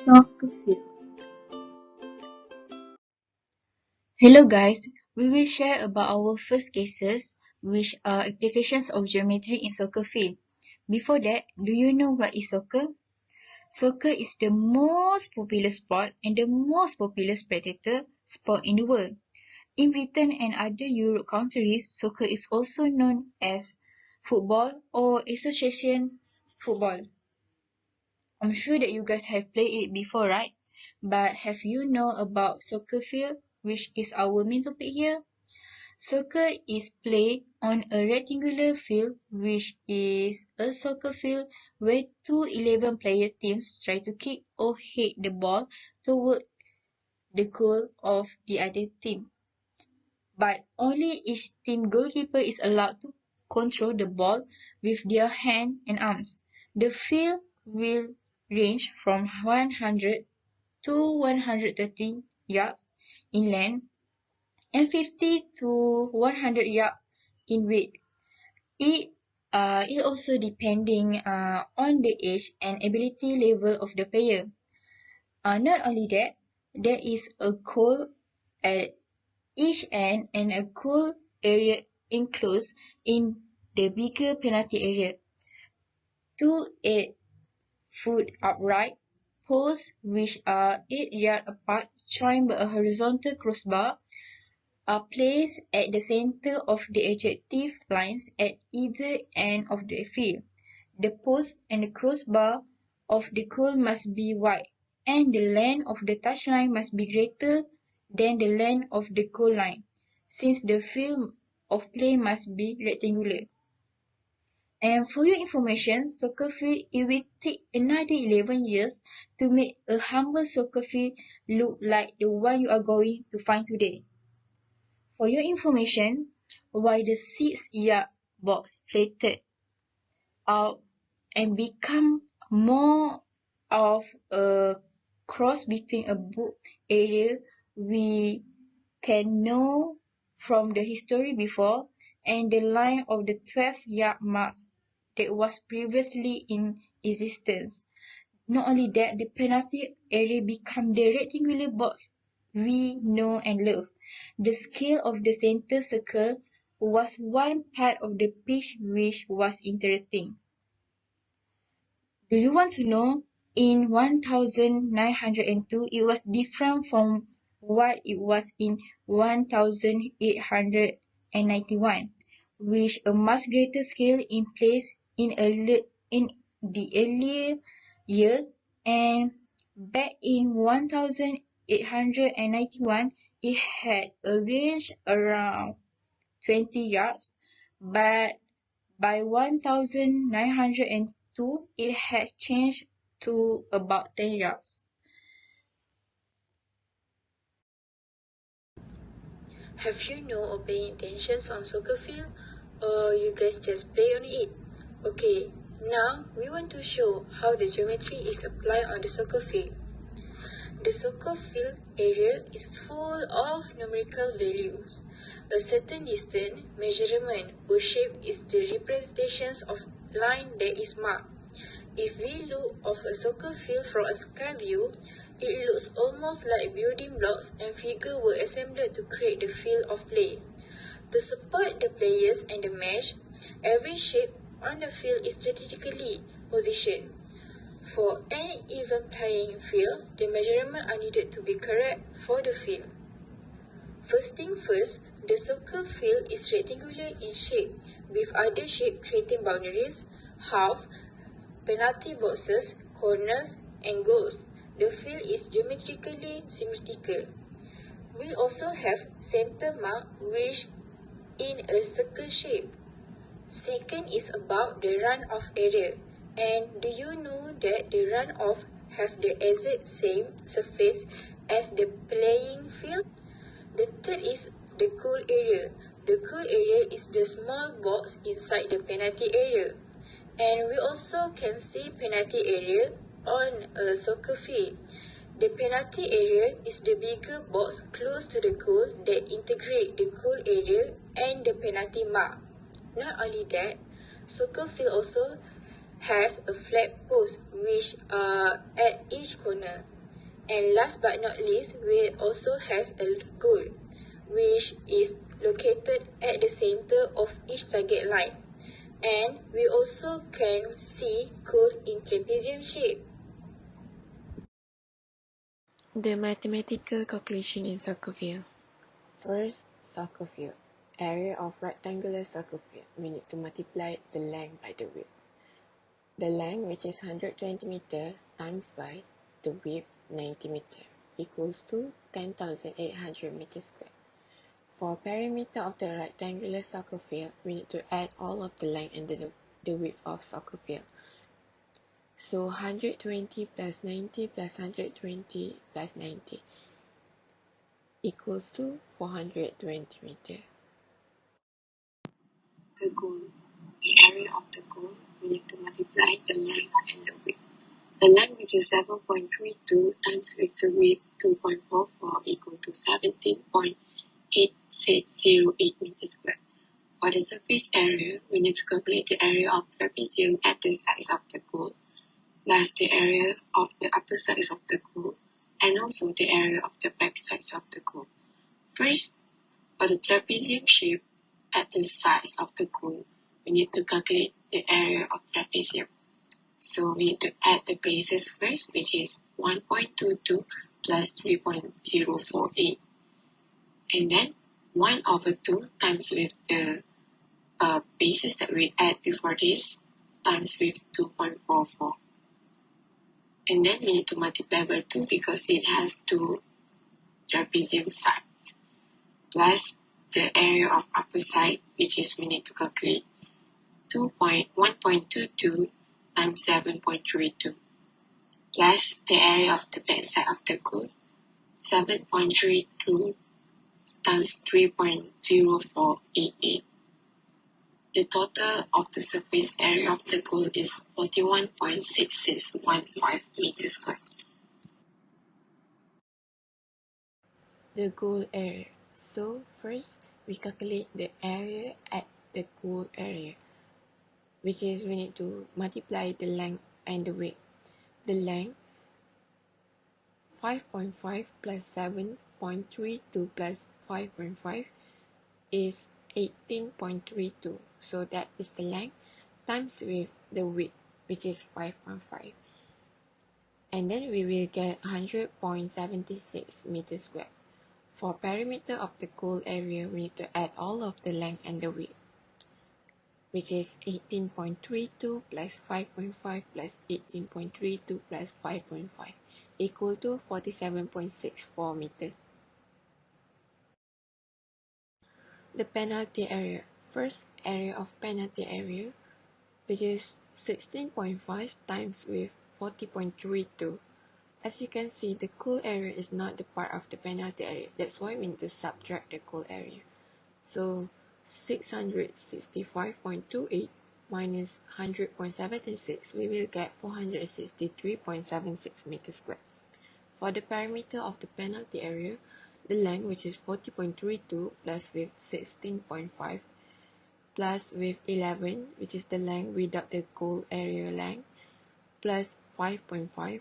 soccer field. Hello guys, we will share about our first cases, which are applications of geometry in soccer field. Before that, do you know what is soccer? Soccer is the most popular sport and the most popular spectator sport in the world. In Britain and other Europe countries, soccer is also known as football or association football. I'm sure that you guys have played it before, right? But have you know about soccer field, which is our main topic here? Soccer is played on a rectangular field, which is a soccer field where two 11-player teams try to kick or hit the ball toward the goal of the other team. But only each team goalkeeper is allowed to control the ball with their hand and arms. The field will range from 100 to 130 yards in length and 50 to 100 yards in width. It is also depending on the age and ability level of the player. Not only that, there is a goal at each end and a goal area enclosed in the bigger penalty area. Two 8-foot upright posts, which are 8 yards apart, joined by a horizontal crossbar, are placed at the center of the adjective lines at either end of the field. The post and the crossbar of the goal must be wide, and the length of the touchline must be greater than the length of the goal line, since the field of play must be rectangular. And for your information, soccer field, it will take another 11 years to make a humble soccer field look like the one you are going to find today. For your information, while the 6-yard box flattened out and become more of a cross between a book area we can know from the history before and the line of the 12-yard mark that was previously in existence. Not only that, the penalty area become the rectangular box we know and love. The scale of the center circle was one part of the pitch which was interesting. Do you want to know? In 1902, it was different from what it was in 1891, with a much greater scale in place in the earlier year, and back in 1891, it had a range around 20 yards, but by 1902, it had changed to about 10 yards. Have you know or paying attention on soccer field, or you guys just play on it? Okay, now we want to show how the geometry is applied on the soccer field. The soccer field area is full of numerical values. A certain distance, measurement, or shape is the representations of line that is marked. If we look of a soccer field from a sky view, it looks almost like building blocks and figures were assembled to create the field of play. To support the players and the mesh, every shape on the field is strategically positioned. For any even playing field, the measurements are needed to be correct for the field. First thing first, the soccer field is rectangular in shape, with other shapes creating boundaries, half, penalty boxes, corners, and goals. The field is geometrically symmetrical. We also have center mark, which in a circle shape. Second is about the run-off area. And do you know that the run-off have the exact same surface as the playing field? The third is the goal area. The goal area is the small box inside the penalty area. And we also can see penalty area on a soccer field. The penalty area is the bigger box close to the goal that integrate the goal area and the penalty mark. Not only that, soccer field also has a flag post which are at each corner. And last but not least, we also has a goal, which is located at the center of each target line. And we also can see goal in trapezium shape. The mathematical calculation in soccer field. First, soccer field. Area of rectangular soccer field. We need to multiply the length by the width. The length, which is 120 meter, times by the width 90 meter, equals to 10,800 meters squared. For perimeter of the rectangular soccer field, we need to add all of the length and the width of soccer field. So 120 plus 90 plus 120 plus 90 equals to 420 meter. The goal. The area of the goal, we need to multiply the length and the width. The length, which is 7.32 times with the width 2.44, equal to 17.8608 meters squared. For the surface area, we need to calculate the area of trapezium at the sides of the goal, plus the area of the upper sides of the goal, and also the area of the back sides of the goal. First, for the trapezium shape at the sides of the goal, we need to calculate the area of trapezium. So we need to add the bases first, which is 1.22 plus 3.048. And then 1 over 2 times with the bases that we add before this, times with 2.44. And then we need to multiply by 2 because it has 2 trapezium sides, plus the area of upper side, which is we need to calculate 1.22 times 7.32, plus the area of the back side of the goal, 7.32 times 3.0488. The total of the surface area of the goal is 41.6615 meters squared. The goal area. So first, we calculate the area at the goal area, which is we need to multiply the length and the width. The length 5.5 plus 7.32 plus 5.5 is 18.32. So that is the length times with the width, which is 5.5. And then we will get 100.76 meters squared. For perimeter of the goal area, we need to add all of the length and the width, which is 18.32 plus 5.5 plus 18.32 plus 5.5 equal to 47.64 meters. The penalty area. First, area of penalty area, which is 16.5 times with 40.32. As you can see, the goal area is not the part of the penalty area. That's why we need to subtract the goal area. So 665.28 minus 100.76, we will get 463.76 meters squared. For the perimeter of the penalty area, the length, which is 40.32 plus with 16.5 plus with 11, which is the length without the goal area length, plus 5.5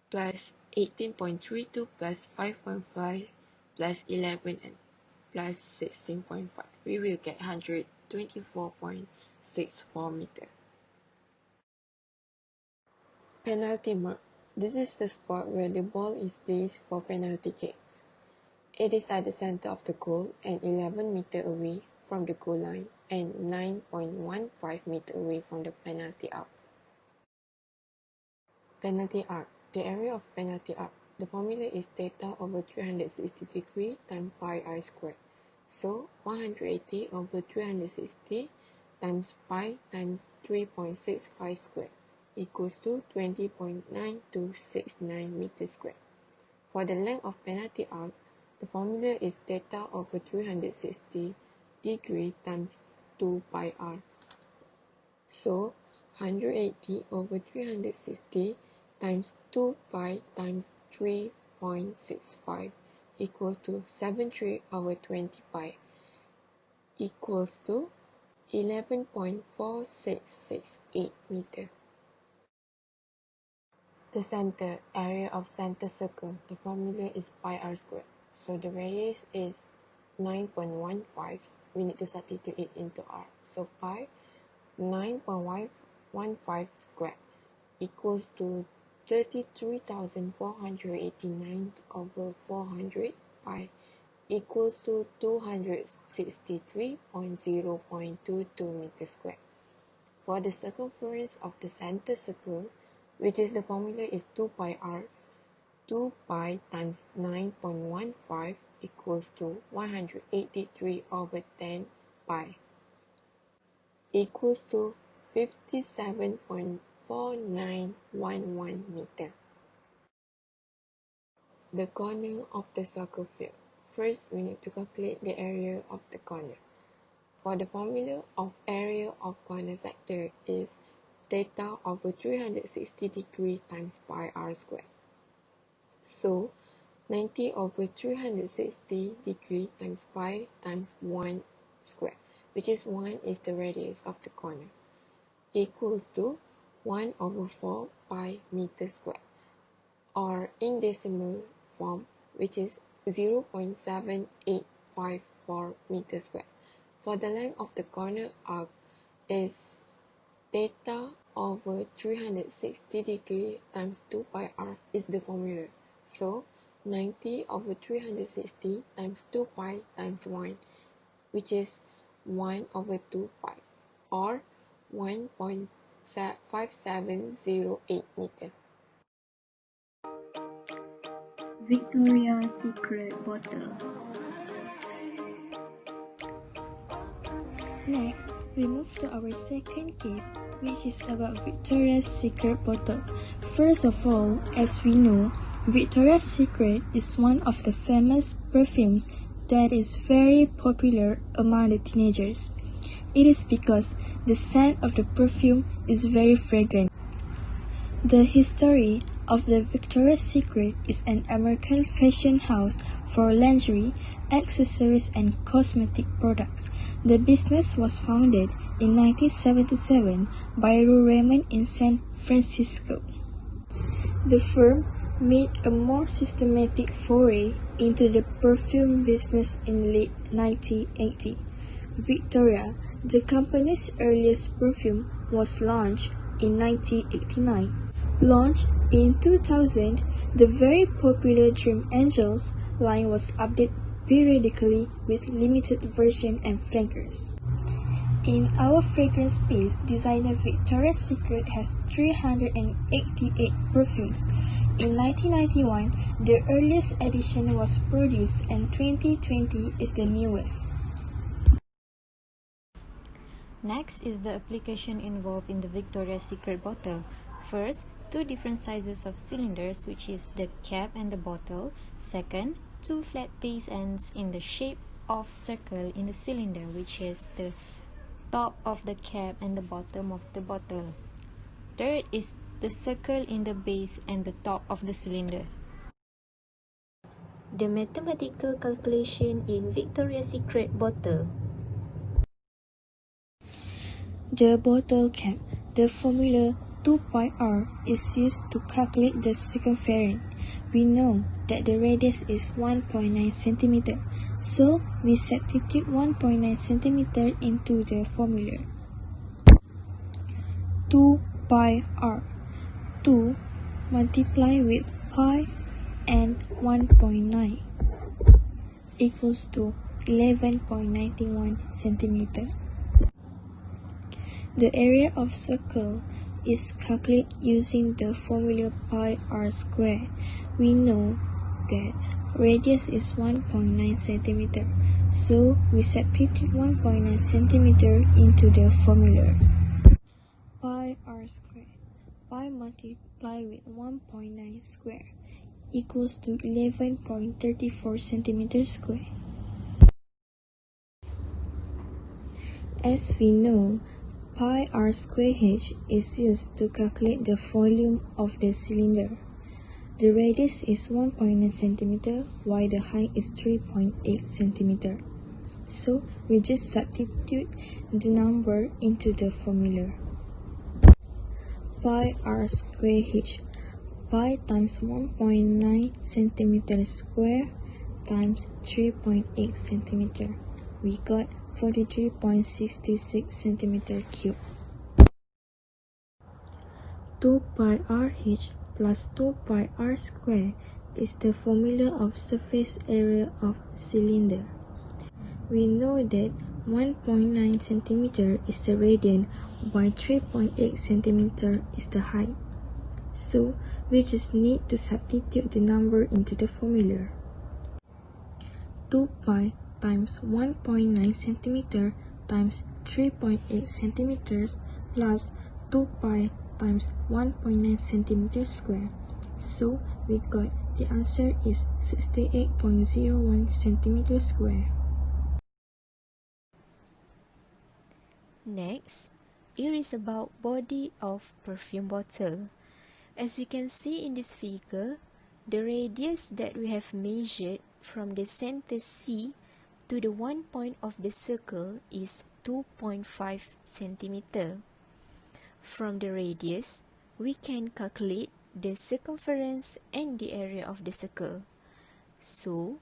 plus 18.32 plus 5.5 plus 11 and plus 16.5. We will get 124.64 meter. Penalty mark. This is the spot where the ball is placed for penalty kicks. It is at the center of the goal and 11 meter away from the goal line and 9.15 meter away from the penalty arc. Penalty arc. The area of penalty arc. The formula is theta over 360 degree times pi r squared. So 180 over 360 times pi times 3.65 squared equals to 20.9269 meters squared. For the length of penalty arc, the formula is theta over 360 degree times 2 pi r. So 180 over 360 times 2 pi times 3.65 equal to 73 over 20 pi equals to 11.4668 meter. The center area of center circle, the formula is pi r squared. So the radius is 9.15. We need to substitute it into r. So pi 9.15 squared equals to 33,489 over 400. Pi equals to 263.0.22 meters squared. For the circumference of the center circle, which is the formula is 2 pi r, 2 pi times 9.15 equals to 183 over 10 pi equals to 57.4911 meter. The corner of the soccer field. First, we need to calculate the area of the corner. For the formula of area of corner sector is theta over 360 degrees times pi r squared. So 90 over 360 degrees times pi times 1 square, which is 1 is the radius of the corner, equals to 1 over 4 pi meter squared, or in decimal form, which is 0.7854 meter squared. For the length of the corner arc is theta over 360 degrees times 2 pi r is the formula. So 90 over 360 times 2 pi times 1, which is 1 over 2 pi, or 1.5708 meter. Victoria's Secret bottle. Next, we move to our second case, which is about Victoria's Secret bottle. First of all, as we know, Victoria's Secret is one of the famous perfumes that is very popular among the teenagers. It is because the scent of the perfume is very fragrant. The history of the Victoria's Secret is an American fashion house for lingerie, accessories, and cosmetic products. The business was founded in 1977 by Lou Raymond in San Francisco. The firm made a more systematic foray into the perfume business in late 1980. Victoria, the company's earliest perfume, was launched in 1989. Launched in 2000, the very popular Dream Angels line was updated periodically with limited version and flankers. In our fragrance space, designer Victoria's Secret has 388 perfumes. In 1991, the earliest edition was produced and 2020 is the newest. Next is the application involved in the Victoria's Secret bottle. First, two different sizes of cylinders, which is the cap and the bottle. Second, two flat base ends in the shape of circle in the cylinder, which is the top of the cap and the bottom of the bottle. Third is the circle in the base and the top of the cylinder. The mathematical calculation in Victoria's Secret bottle. The bottle cap. The formula 2 pi r is used to calculate the circumference. We know that the radius is 1.9 cm, so we substitute 1.9 cm into the formula. 2 pi r. 2 multiplied with pi and 1.9 equals to 11.91 cm. The area of circle is calculated using the formula pi r squared. We know that radius is 1.9 cm, so we substitute 1.9 cm into the formula. Pi r squared. Pi multiplied with 1.9 square equals to 11.34 cm square. As we know, pi r square h is used to calculate the volume of the cylinder. The radius is 1.9 cm while the height is 3.8 cm. So we just substitute the number into the formula. Pi r square h. pi times 1.9 centimeter square times 3.8 centimeter. We got 43.66 centimeter cube. 2 pi rh plus 2 pi r square is the formula of surface area of cylinder. We know that 1.9 centimeter is the radius while 3.8 centimeter is the height. So, we just need to substitute the number into the formula. 2 pi times 1.9 centimeter times 3.8 centimeters plus 2 pi times 1.9 centimeter square. So, we got the answer is 68.01 centimeter square. Next, it is about body of perfume bottle. As we can see in this figure, the radius that we have measured from the center C to the one point of the circle is 2.5 centimeter. From the radius, we can calculate the circumference and the area of the circle. So,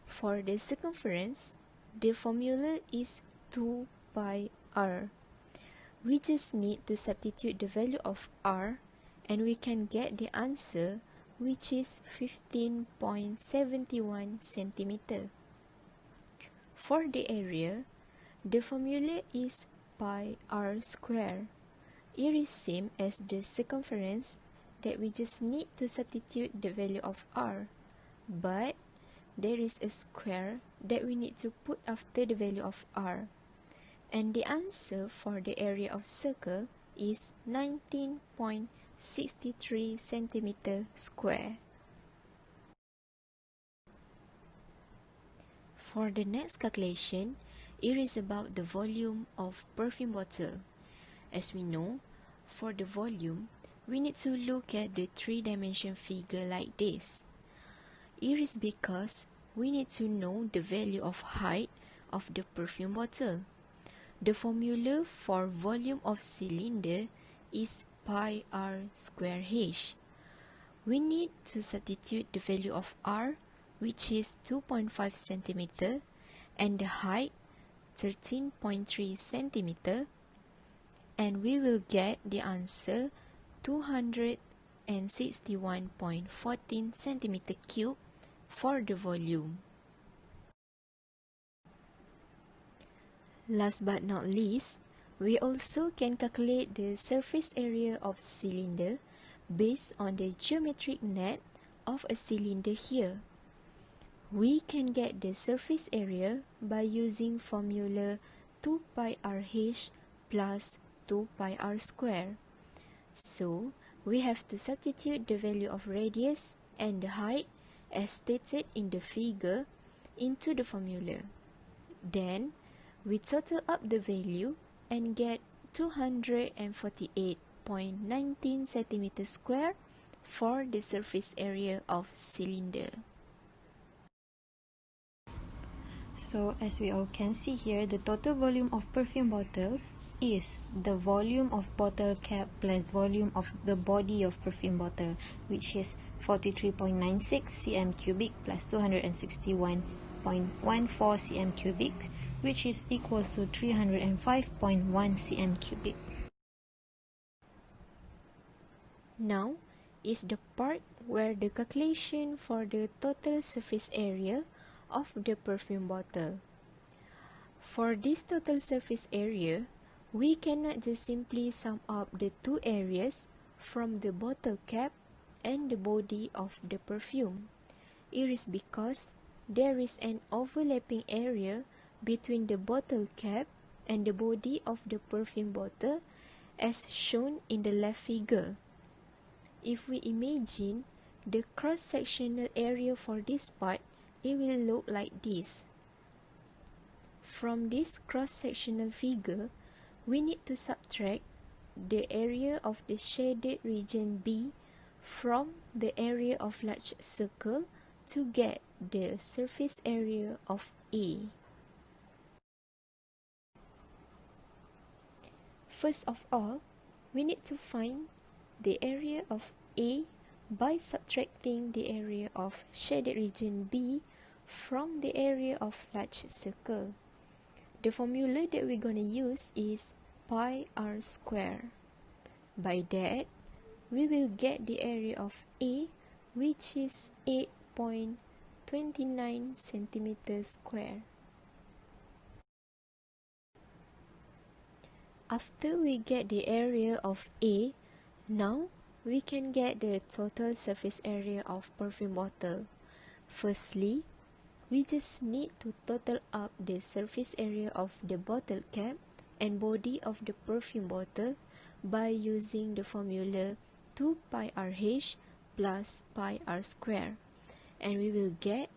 for the circumference, the formula is 2 pi r. We just need to substitute the value of r and we can get the answer, which is 15.71 centimeter. For the area, the formula is pi r square. It is same as the circumference that we just need to substitute the value of r, but there is a square that we need to put after the value of r. And the answer for the area of circle is 19.63 centimeter square. For the next calculation, it is about the volume of perfume bottle. As we know, for the volume, we need to look at the three-dimension figure like this. It is because we need to know the value of height of the perfume bottle. The formula for volume of cylinder is pi r square h. We need to substitute the value of r, which is 2.5 centimeter, and the height 13.3 centimeter, and we will get the answer 261.14 centimeter cube for the volume. Last but not least, we also can calculate the surface area of cylinder based on the geometric net of a cylinder here. We can get the surface area by using formula 2 pi rh plus 2 pi r square. So, we have to substitute the value of radius and the height as stated in the figure into the formula. Then, we total up the value and get 248.19 centimeter square for the surface area of cylinder. So as we all can see here, the total volume of perfume bottle is the volume of bottle cap plus volume of the body of perfume bottle, which is 43.96 cm cubic plus 261.14 cm cubic, which is equals to 305.1 cm cubic. Now is the part where the calculation for the total surface area of the perfume bottle. For this total surface area, we cannot just simply sum up the two areas from the bottle cap and the body of the perfume. It is because there is an overlapping area between the bottle cap and the body of the perfume bottle as shown in the left figure. If we imagine the cross-sectional area for this part, it will look like this. From this cross-sectional figure, we need to subtract the area of the shaded region B from the area of large circle to get the surface area of A. First of all, we need to find the area of A by subtracting the area of shaded region B from the area of large circle. The formula that we're going to use is pi r square. By that, we will get the area of A, which is 8.29 centimeters square. After we get the area of A, now we can get the total surface area of perfume bottle. Firstly, we just need to total up the surface area of the bottle cap and body of the perfume bottle by using the formula 2 pi rh plus pi r square, and we will get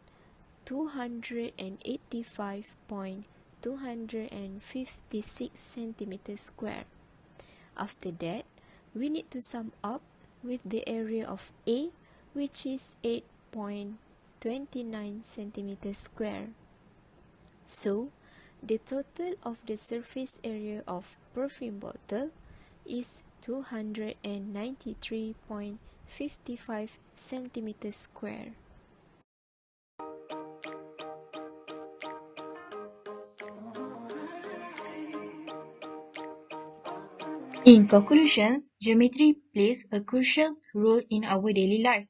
285.256 centimeters square. After that, we need to sum up with the area of A, which is 8.29 centimeters square. So, the total of the surface area of perfume bottle is 293.55 centimeters square. In conclusions, geometry plays a crucial role in our daily life.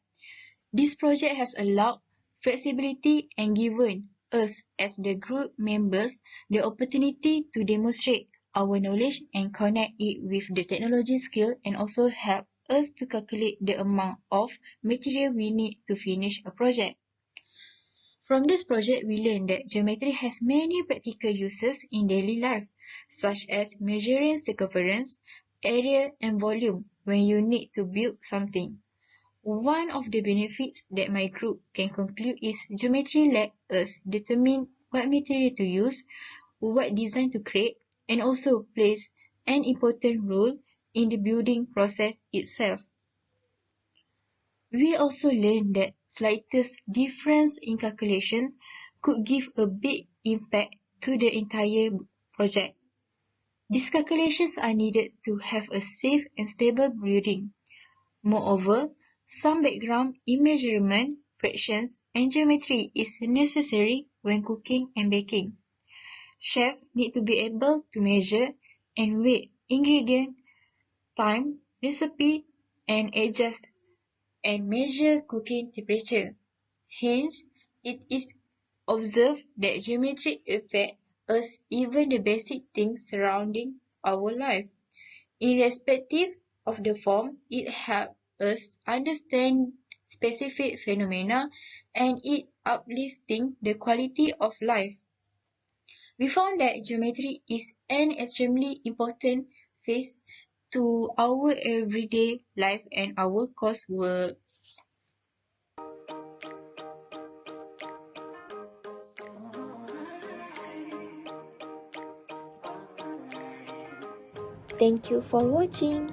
This project has allowed flexibility and given us as the group members the opportunity to demonstrate our knowledge and connect it with the technology skill, and also help us to calculate the amount of material we need to finish a project. From this project, we learned that geometry has many practical uses in daily life, such as measuring circumference, area, and volume when you need to build something. One of the benefits that my group can conclude is geometry let us determine what material to use, what design to create, and also plays an important role in the building process itself. We also learned that slightest difference in calculations could give a big impact to the entire project. These calculations are needed to have a safe and stable building. Moreover, some background in measurement, fractions, and geometry is necessary when cooking and baking. Chefs need to be able to measure and weigh ingredient, time, recipe, and adjust and measure cooking temperature. Hence, it is observed that geometry affects us even the basic things surrounding our life. Irrespective of the form, it helps us understand specific phenomena, and it uplifting the quality of life. We found that geometry is an extremely important phase to our everyday life and our coursework. Thank you for watching.